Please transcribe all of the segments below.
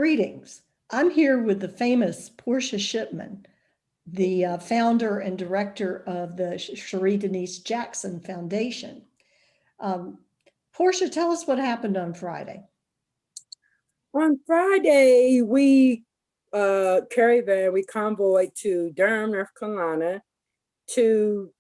Greetings. I'm here with the famous Portia Shipman, the founder and director of the Sherri Denese Jackson Foundation. Portia, tell us what happened on Friday. On Friday, we we convoyed to Durham, North Carolina to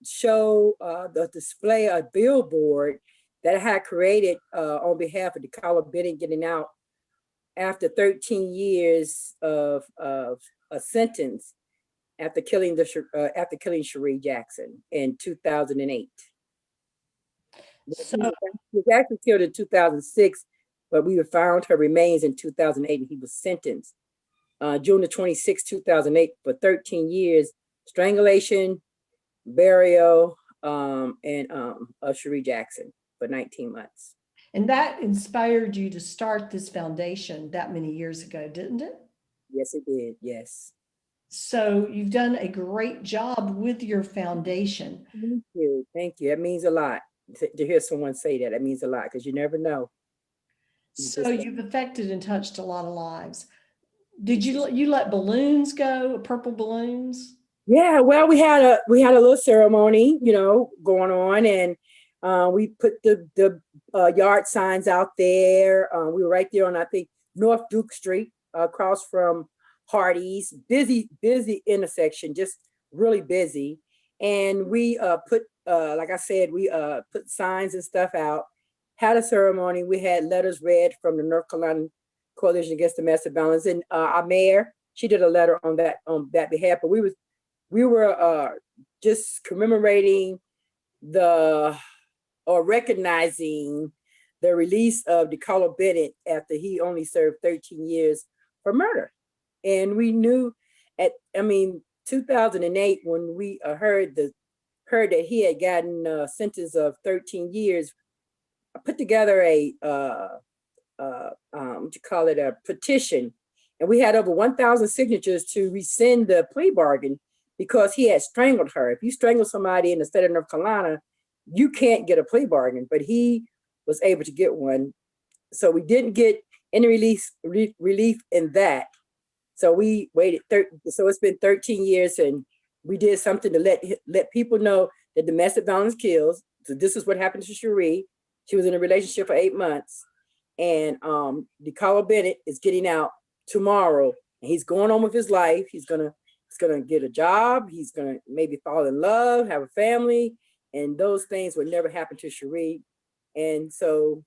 show the display a billboard that I had created on behalf of the Collar Bidding getting out after 13 years of a sentence after killing Sherri Jackson in 2008. So he was actually killed in 2006, but we found her remains in 2008, and he was sentenced June the 26th, 2008, for 13 years, strangulation, burial, and of Sherri Jackson for 19 months. And that inspired you to start this foundation that many years ago, didn't it? Yes, it did. Yes. So you've done a great job with your foundation. Thank you. Thank you. That means a lot to hear someone say that. That means a lot because you never know. So you've affected and touched a lot of lives. Did you let balloons go, purple balloons? Yeah, well, we had a little ceremony, going on, and we put the yard signs out there. We were right there on, I think, North Duke Street, across from Hardee's. Busy intersection, just really busy. And we put, like I said, we put signs and stuff out. Had a ceremony. We had letters read from the North Carolina Coalition Against Domestic Violence, and our mayor, she did a letter on that behalf. But we were just commemorating recognizing the release of DeCarlo Bennett after he only served 13 years for murder. And we knew 2008, when we heard that he had gotten a sentence of 13 years, I put together a petition, and we had over 1,000 signatures to rescind the plea bargain because he had strangled her. If you strangle somebody in the state of North Carolina, you can't get a plea bargain, but he was able to get one. So we didn't get any relief in that. So we waited. So it's been 13 years, and we did something to let people know that domestic violence kills. So this is what happened to Sherri. She was in a relationship for 8 months, and DeCarlo Bennett is getting out tomorrow, and he's going on with his life. He's gonna get a job. He's gonna maybe fall in love, have a family, and those things would never happen to Sherri, and to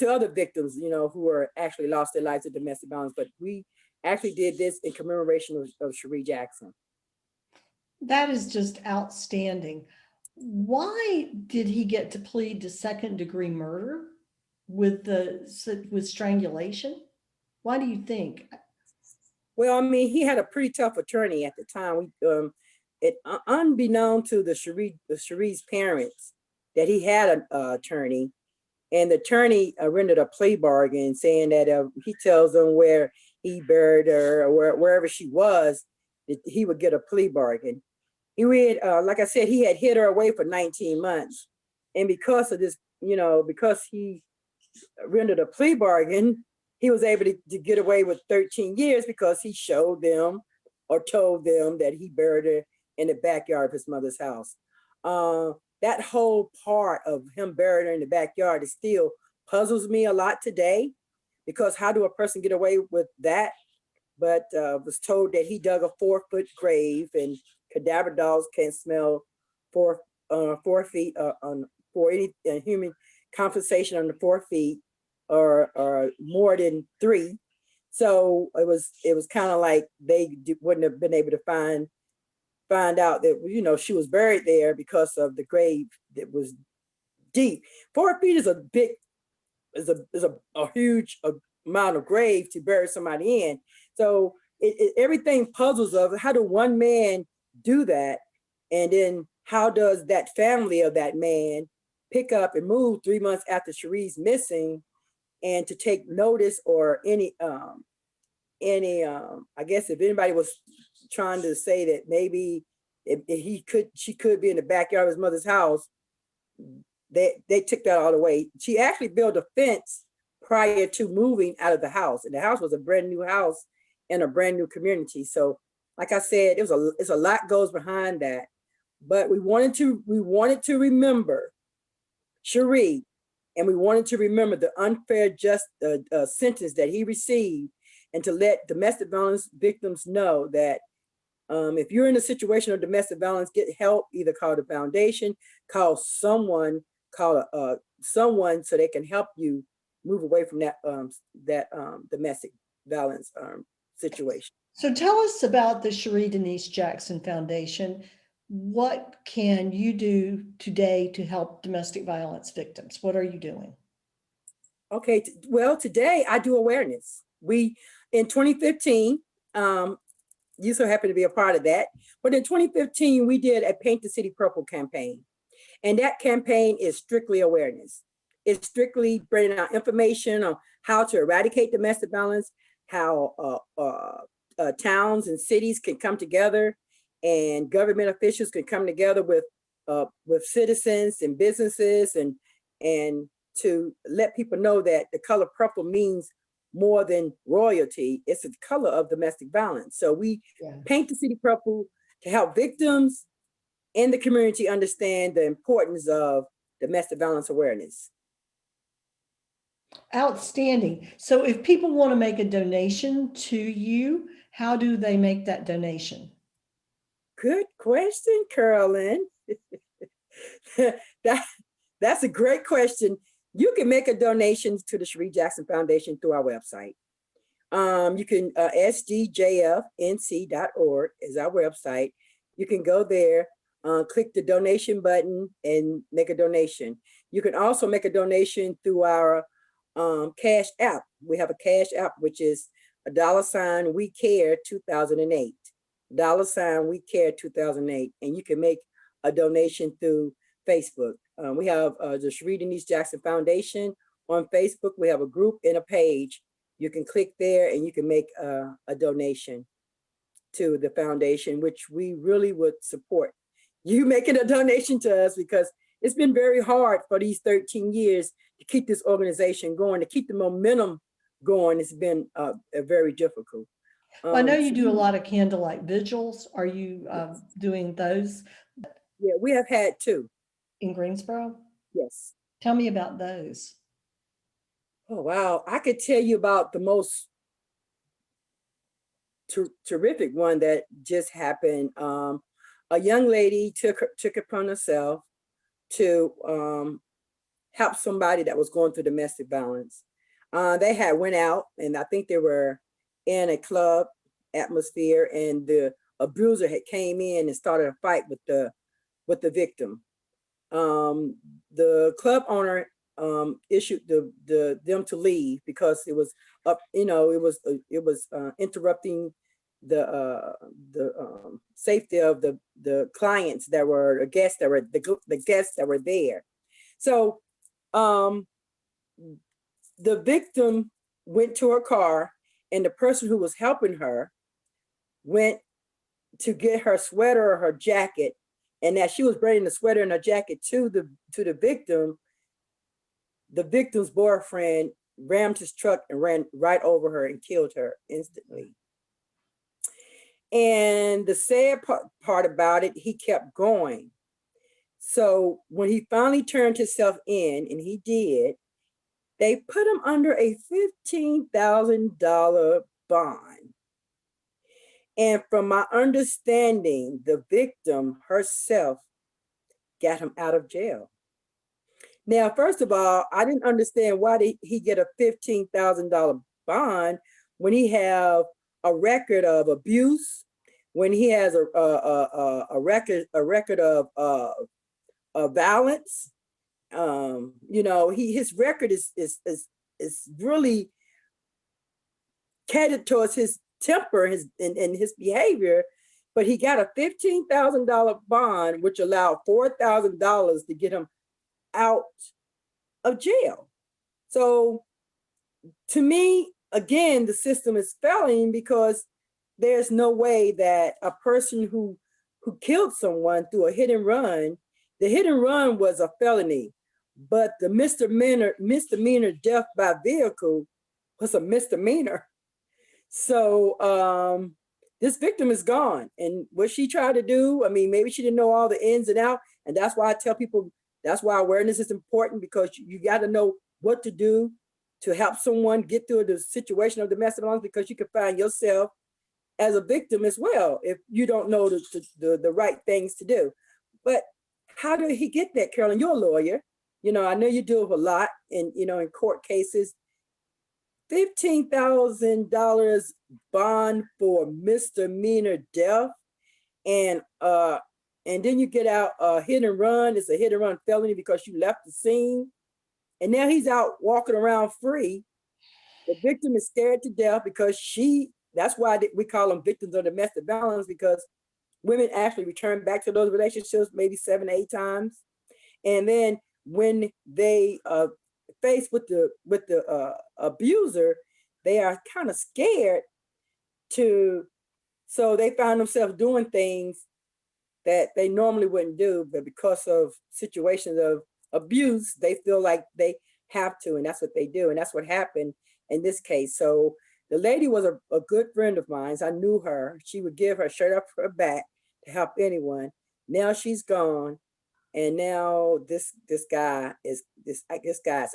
other victims, who are actually lost their lives to domestic violence. But we actually did this in commemoration of Sherri Jackson. That is just outstanding. Why did he get to plead to second-degree murder with strangulation? Why do you think? Well, he had a pretty tough attorney at the time. Unbeknown to Sherri's parents, that he had an attorney, and the attorney rendered a plea bargain saying that he tells them where he buried her or wherever she was, that he would get a plea bargain. Like I said, he had hid her away for 19 months. And because of this, because he rendered a plea bargain, he was able to get away with 13 years because he showed them or told them that he buried her in the backyard of his mother's house. That whole part of him burying her in the backyard is still puzzles me a lot today, because how do a person get away with that? But was told that he dug a 4-foot grave, and cadaver dogs can't smell 4 feet for any human compensation under 4 feet or more than 3. So it was kind of like they wouldn't have been able to find out that she was buried there because of the grave that was deep. 4 feet is a huge amount of grave to bury somebody in. So everything puzzles of how do one man do that, and then how does that family of that man pick up and move 3 months after Sherri's missing, and to take notice or any I guess if anybody was trying to say that maybe she could be in the backyard of his mother's house, they took that all away. She actually built a fence prior to moving out of the house. And the house was a brand new house in a brand new community. So like I said, it's a lot goes behind that. But we wanted to remember Sherri, and we wanted to remember the unfair just sentence that he received, and to let domestic violence victims know that if you're in a situation of domestic violence, get help. Either call the foundation, call someone, someone so they can help you move away from that domestic violence situation. So tell us about the Sherri Denese Jackson Foundation. What can you do today to help domestic violence victims? What are you doing? Okay, well, today I do awareness. In 2015, you so happen to be a part of that, but in 2015, we did a Paint the City Purple campaign. And that campaign is strictly awareness. It's strictly bringing out information on how to eradicate domestic violence, how towns and cities can come together, and government officials can come together with citizens and businesses, and to let people know that the color purple means more than royalty. It's the color of domestic violence. So we paint the city purple to help victims and the community understand the importance of domestic violence awareness. Outstanding. So if people want to make a donation to you, how do they make that donation? Good question, Carolyn. That's a great question. You can make a donation to the Sherri Jackson Foundation through our website. You can sgjfnc.org is our website. You can go there, click the donation button and make a donation. You can also make a donation through our Cash App. We have a Cash App, which is $, We Care 2008. $, We Care 2008. And you can make a donation through Facebook. We have the Sherri Denese Jackson Foundation on Facebook. We have a group and a page. You can click there and you can make a donation to the foundation, which we really would support you making a donation to us, because it's been very hard for these 13 years to keep this organization going, to keep the momentum going. It's been very difficult. Well, I know you do a lot of candlelight vigils. Are you doing those? Yeah, we have had 2. In Greensboro? Yes. Tell me about those. Oh, wow. I could tell you about the most terrific one that just happened. A young lady took it upon herself to help somebody that was going through domestic violence. They had went out, and I think they were in a club atmosphere, and the abuser had came in and started a fight with the victim. The club owner issued them to leave because it was it was interrupting the safety of the clients that were the guests that were there. So the victim went to her car, and the person who was helping her went to get her sweater or her jacket, and as she was bringing the sweater and her jacket to the victim, the victim's boyfriend rammed his truck and ran right over her and killed her instantly. And the sad part about it, he kept going. So when he finally turned himself in, and he did, they put him under a $15,000 bond. And from my understanding, the victim herself got him out of jail. Now, first of all, I didn't understand why did he get a $15,000 bond when he have a record of abuse, when he has a record of violence. His record is really catered towards his temper, and his behavior, but he got a $15,000 bond, which allowed $4,000 to get him out of jail. So to me, again, the system is failing, because there's no way that a person who killed someone through a hit and run, the hit and run was a felony. but the misdemeanor death by vehicle was a misdemeanor. So this victim is gone. And what she tried to do, I mean, maybe she didn't know all the ins and outs. And that's why I tell people, that's why awareness is important, because you got to know what to do to help someone get through the situation of domestic violence, because you can find yourself as a victim as well if you don't know the right things to do. But how did he get that, Carolyn? You're a lawyer. You know, I know you do a lot in, you know, in court cases. $15,000 bond for misdemeanor death, and then you get out hit and run. It's a hit and run felony because you left the scene, and now he's out walking around free. The victim is scared to death because that's why we call them victims of domestic violence, because women actually return back to those relationships maybe 7 8 times. And then when they faced with the abuser, they are kind of scared so they find themselves doing things that they normally wouldn't do, but because of situations of abuse, they feel like they have to, and that's what they do. And that's what happened in this case. So the lady was a good friend of mine. I knew her. She would give her shirt up her back to help anyone. Now she's gone. And now this guy's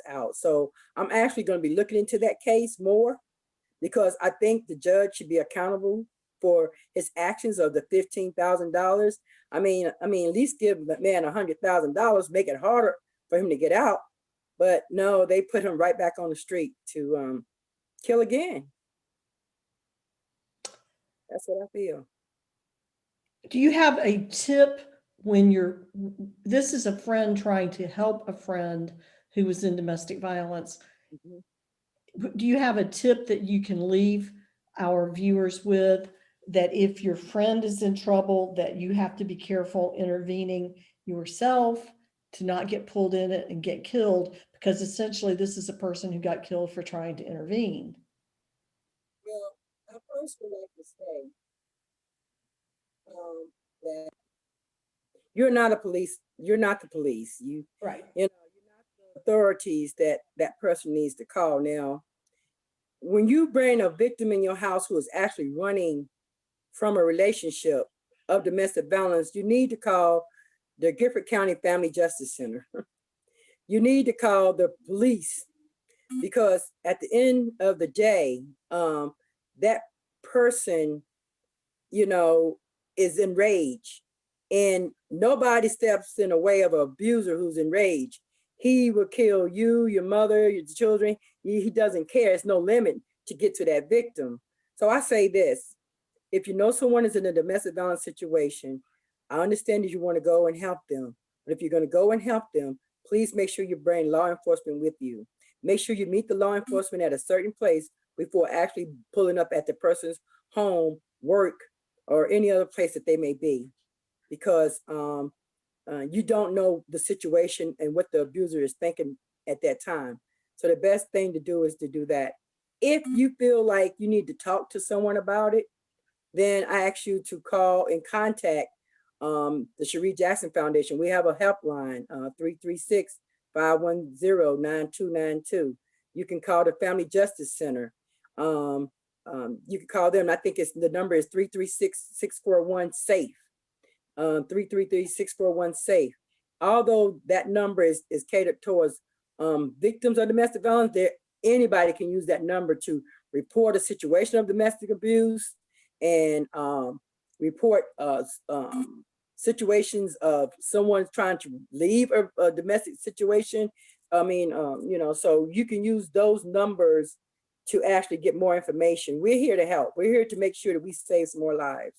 out. So I'm actually going to be looking into that case more, because I think the judge should be accountable for his actions of the $15,000. I mean, at least give the man $100,000, make it harder for him to get out. But no, they put him right back on the street to kill again. That's what I feel. Do you have a tip when this is a friend trying to help a friend who was in domestic violence? Do you have a tip that you can leave our viewers with, that if your friend is in trouble, that you have to be careful intervening yourself to not get pulled in it and get killed? Because essentially this is a person who got killed for trying to intervene. Well, I first would like to say that you're not the police. You're not the police. Right. You're not the authorities that person needs to call. Now, when you bring a victim in your house who is actually running from a relationship of domestic violence, you need to call the Gifford County Family Justice Center. You need to call the police, because at the end of the day, that person, is enraged, and nobody steps in the way of an abuser who's enraged. He will kill you, your mother, your children. He doesn't care. There's no limit to get to that victim. So I say this: if you know someone is in a domestic violence situation, I understand that you want to go and help them. But if you're going to go and help them, please make sure you bring law enforcement with you. Make sure you meet the law enforcement at a certain place before actually pulling up at the person's home, work, or any other place that they may be, because you don't know the situation and what the abuser is thinking at that time. So the best thing to do is to do that. If you feel like you need to talk to someone about it, then I ask you to call and contact the Sherri Jackson Foundation. We have a helpline, 336-510-9292. You can call the Family Justice Center. You can call them. I think the number is 336-641-SAFE. 333-641-SAFE. Although that number is catered towards victims of domestic violence, anybody can use that number to report a situation of domestic abuse and report situations of someone trying to leave a domestic situation. So you can use those numbers to actually get more information. We're here to help. We're here to make sure that we save some more lives.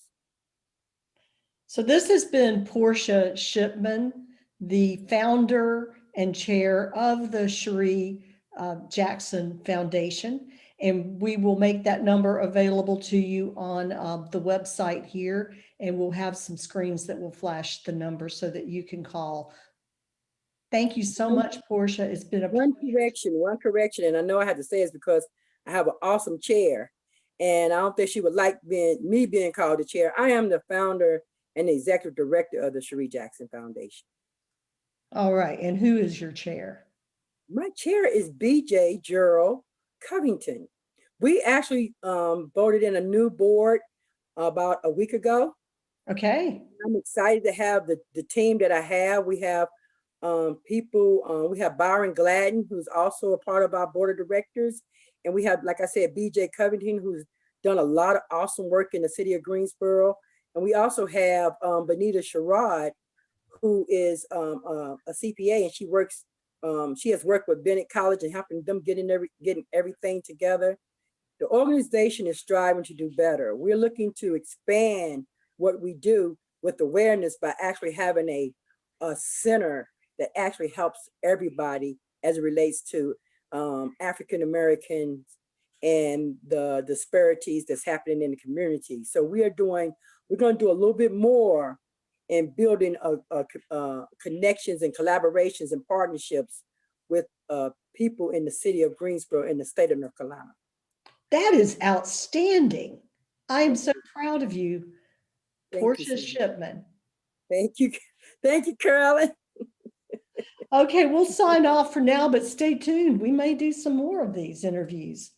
So this has been Portia Shipman, the founder and chair of the Sherri Jackson Foundation. And we will make that number available to you on the website here. And we'll have some screens that will flash the number so that you can call. Thank you so much, Portia. It's been a one correction. And I know I had to say this because I have an awesome chair. And I don't think she would like me being called the chair. I am the founder and the executive director of the Sherri Jackson Foundation. All right. And who is your chair? My chair is BJ Gerald Covington. We actually voted in a new board about a week ago. Okay. I'm excited to have the team that I have. We have people, we have Byron Gladden, who's also a part of our board of directors. And we have, like I said, BJ Covington, who's done a lot of awesome work in the city of Greensboro. And we also have Benita Sherrod, who is a CPA, and she has worked with Bennett College and helping them getting everything together. The organization is striving to do better. We're looking to expand what we do with awareness by actually having a center that actually helps everybody as it relates to African Americans and the disparities that's happening in the community. So we're going to do a little bit more in building connections and collaborations and partnerships with people in the city of Greensboro in the state of North Carolina. That is outstanding. I am so proud of you, Thank you, Portia Susan. Shipman. Thank you. Thank you, Carolyn. Okay, we'll sign off for now, but stay tuned. We may do some more of these interviews.